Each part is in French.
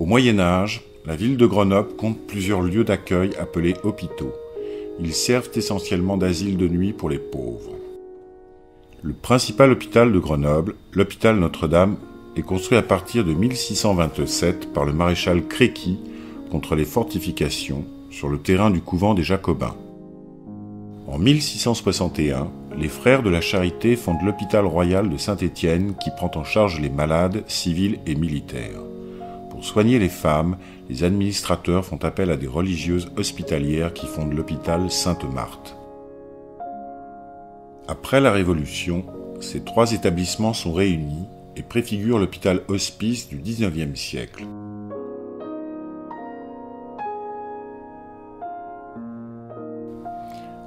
Au Moyen Âge, la ville de Grenoble compte plusieurs lieux d'accueil appelés hôpitaux. Ils servent essentiellement d'asile de nuit pour les pauvres. Le principal hôpital de Grenoble, l'hôpital Notre-Dame, est construit à partir de 1627 par le maréchal Créqui contre les fortifications sur le terrain du couvent des Jacobins. En 1661, les frères de la Charité fondent l'hôpital royal de Saint-Étienne qui prend en charge les malades, civils et militaires. Pour soigner les femmes, les administrateurs font appel à des religieuses hospitalières qui fondent l'hôpital Sainte-Marthe. Après la Révolution, ces trois établissements sont réunis et préfigurent l'hôpital hospice du XIXe siècle.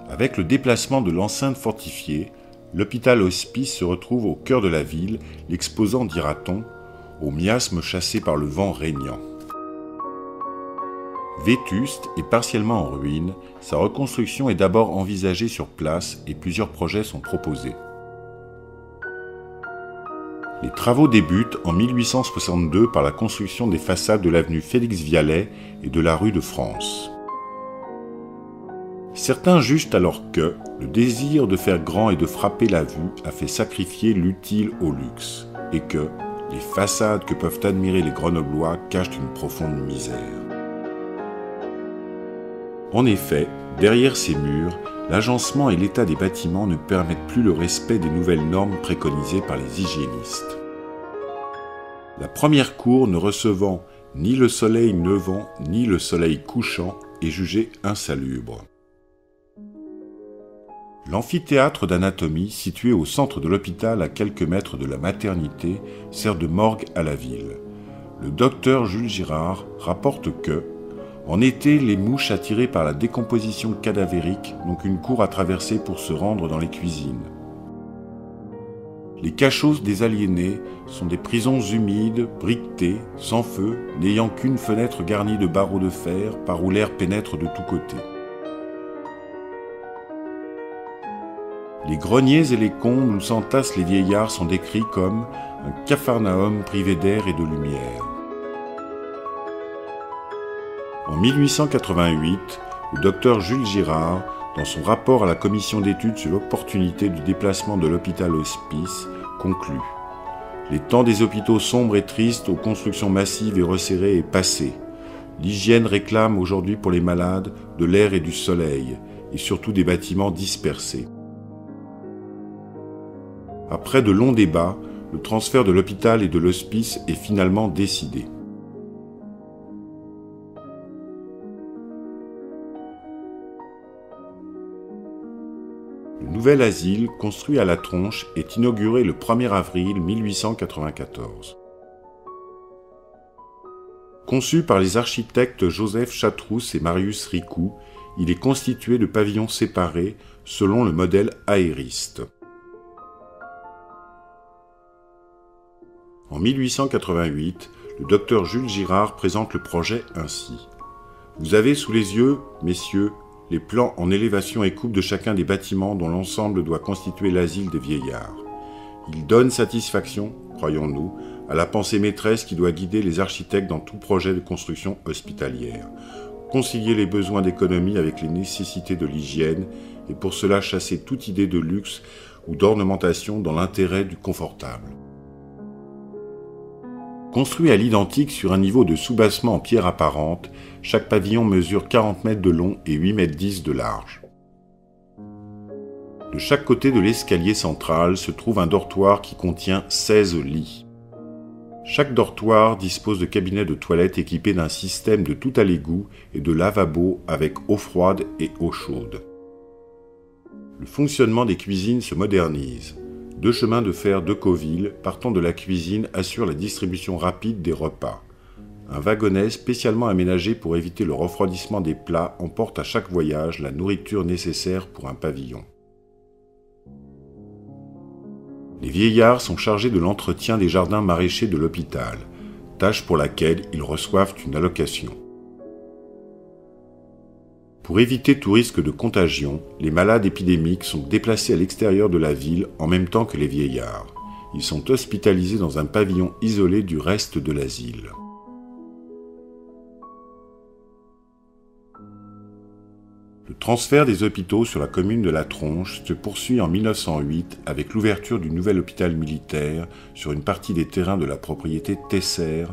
Avec le déplacement de l'enceinte fortifiée, l'hôpital hospice se retrouve au cœur de la ville, l'exposant, dira-t-on, aux miasmes chassés par le vent régnant. Vétuste et partiellement en ruine, sa reconstruction est d'abord envisagée sur place et plusieurs projets sont proposés. Les travaux débutent en 1862 par la construction des façades de l'avenue Félix Vialet et de la rue de France. Certains jugent alors que le désir de faire grand et de frapper la vue a fait sacrifier l'utile au luxe, et que les façades que peuvent admirer les Grenoblois cachent une profonde misère. En effet, derrière ces murs, l'agencement et l'état des bâtiments ne permettent plus le respect des nouvelles normes préconisées par les hygiénistes. La première cour ne recevant ni le soleil levant ni le soleil couchant est jugée insalubre. L'amphithéâtre d'anatomie, situé au centre de l'hôpital à quelques mètres de la maternité, sert de morgue à la ville. Le docteur Jules Girard rapporte que, en été, les mouches attirées par la décomposition cadavérique n'ont qu'une cour à traverser pour se rendre dans les cuisines. Les cachots des aliénés sont des prisons humides, briquetées, sans feu, n'ayant qu'une fenêtre garnie de barreaux de fer par où l'air pénètre de tous côtés. Les greniers et les combles où s'entassent les vieillards sont décrits comme un capharnaüm privé d'air et de lumière. En 1888, le docteur Jules Girard, dans son rapport à la commission d'études sur l'opportunité du déplacement de l'hôpital hospice, conclut « Les temps des hôpitaux sombres et tristes aux constructions massives et resserrées est passé. L'hygiène réclame aujourd'hui pour les malades de l'air et du soleil, et surtout des bâtiments dispersés. » Après de longs débats, le transfert de l'hôpital et de l'hospice est finalement décidé. Le nouvel asile, construit à la Tronche, est inauguré le 1er avril 1894. Conçu par les architectes Joseph Chatrousse et Marius Ricou, il est constitué de pavillons séparés selon le modèle aériste. En 1888, le docteur Jules Girard présente le projet ainsi. « Vous avez sous les yeux, messieurs, les plans en élévation et coupe de chacun des bâtiments dont l'ensemble doit constituer l'asile des vieillards. Il donne satisfaction, croyons-nous, à la pensée maîtresse qui doit guider les architectes dans tout projet de construction hospitalière. Concilier les besoins d'économie avec les nécessités de l'hygiène et pour cela chasser toute idée de luxe ou d'ornementation dans l'intérêt du confortable. » Construit à l'identique sur un niveau de soubassement en pierre apparente, chaque pavillon mesure 40 mètres de long et 8 mètres 10 de large. De chaque côté de l'escalier central se trouve un dortoir qui contient 16 lits. Chaque dortoir dispose de cabinets de toilette équipés d'un système de tout à l'égout et de lavabo avec eau froide et eau chaude. Le fonctionnement des cuisines se modernise. 2 chemins de fer de Decauville, partant de la cuisine, assurent la distribution rapide des repas. Un wagonnet spécialement aménagé pour éviter le refroidissement des plats emporte à chaque voyage la nourriture nécessaire pour un pavillon. Les vieillards sont chargés de l'entretien des jardins maraîchers de l'hôpital, tâche pour laquelle ils reçoivent une allocation. Pour éviter tout risque de contagion, les malades épidémiques sont déplacés à l'extérieur de la ville en même temps que les vieillards. Ils sont hospitalisés dans un pavillon isolé du reste de l'asile. Le transfert des hôpitaux sur la commune de La Tronche se poursuit en 1908 avec l'ouverture du nouvel hôpital militaire sur une partie des terrains de la propriété Tesser,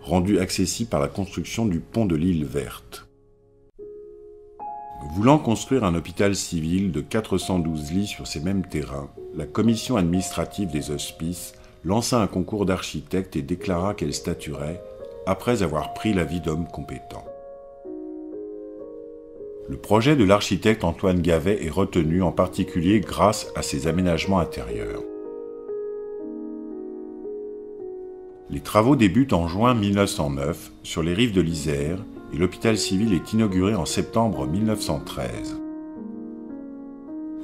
rendu accessible par la construction du pont de l'île Verte. Voulant construire un hôpital civil de 412 lits sur ces mêmes terrains, la commission administrative des hospices lança un concours d'architectes et déclara qu'elle statuerait après avoir pris l'avis d'hommes compétents. Le projet de l'architecte Antoine Gavet est retenu en particulier grâce à ses aménagements intérieurs. Les travaux débutent en juin 1909 sur les rives de l'Isère et l'hôpital civil est inauguré en septembre 1913.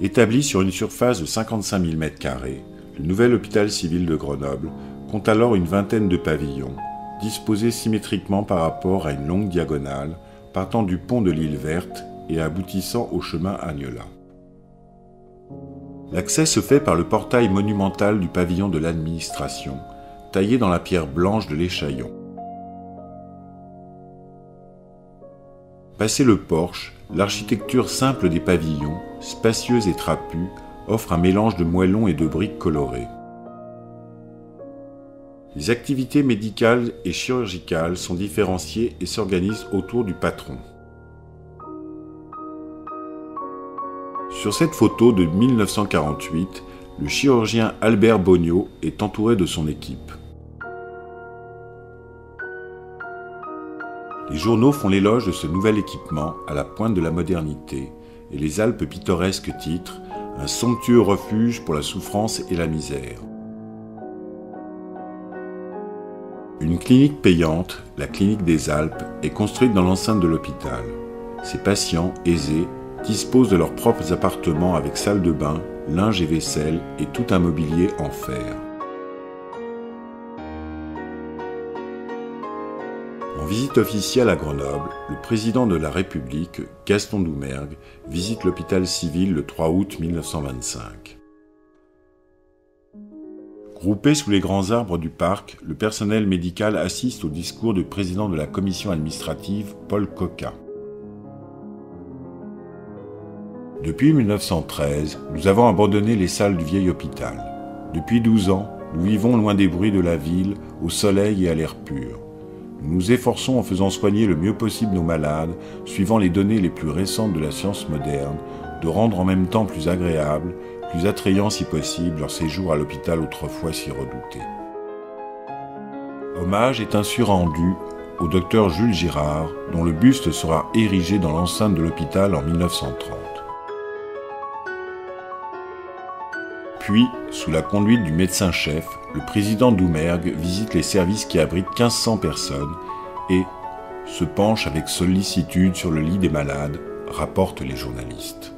Établi sur une surface de 55 000 m², le nouvel hôpital civil de Grenoble compte alors une vingtaine de pavillons, disposés symétriquement par rapport à une longue diagonale partant du pont de l'île Verte et aboutissant au chemin Agnola. L'accès se fait par le portail monumental du pavillon de l'administration, taillé dans la pierre blanche de l'Échaillon. Passé le porche, l'architecture simple des pavillons, spacieuse et trapue, offre un mélange de moellons et de briques colorées. Les activités médicales et chirurgicales sont différenciées et s'organisent autour du patron. Sur cette photo de 1948, le chirurgien Albert Bognaud est entouré de son équipe. Les journaux font l'éloge de ce nouvel équipement à la pointe de la modernité et les Alpes pittoresques titrent « Un somptueux refuge pour la souffrance et la misère ». Une clinique payante, la clinique des Alpes, est construite dans l'enceinte de l'hôpital. Ses patients, aisés, disposent de leurs propres appartements avec salle de bain, linge et vaisselle et tout un mobilier en fer. En visite officielle à Grenoble, le président de la République, Gaston Doumergue, visite l'hôpital civil le 3 août 1925. Groupé sous les grands arbres du parc, le personnel médical assiste au discours du président de la commission administrative, Paul Coca. Depuis 1913, nous avons abandonné les salles du vieil hôpital. Depuis 12 ans, nous vivons loin des bruits de la ville, au soleil et à l'air pur. Nous nous efforçons en faisant soigner le mieux possible nos malades, suivant les données les plus récentes de la science moderne, de rendre en même temps plus agréable, plus attrayant si possible leur séjour à l'hôpital autrefois si redouté. Hommage est ainsi rendu au docteur Jules Girard, dont le buste sera érigé dans l'enceinte de l'hôpital en 1930. Puis, sous la conduite du médecin-chef, le président Doumergue visite les services qui abritent 1500 personnes et se penche avec sollicitude sur le lit des malades, rapportent les journalistes.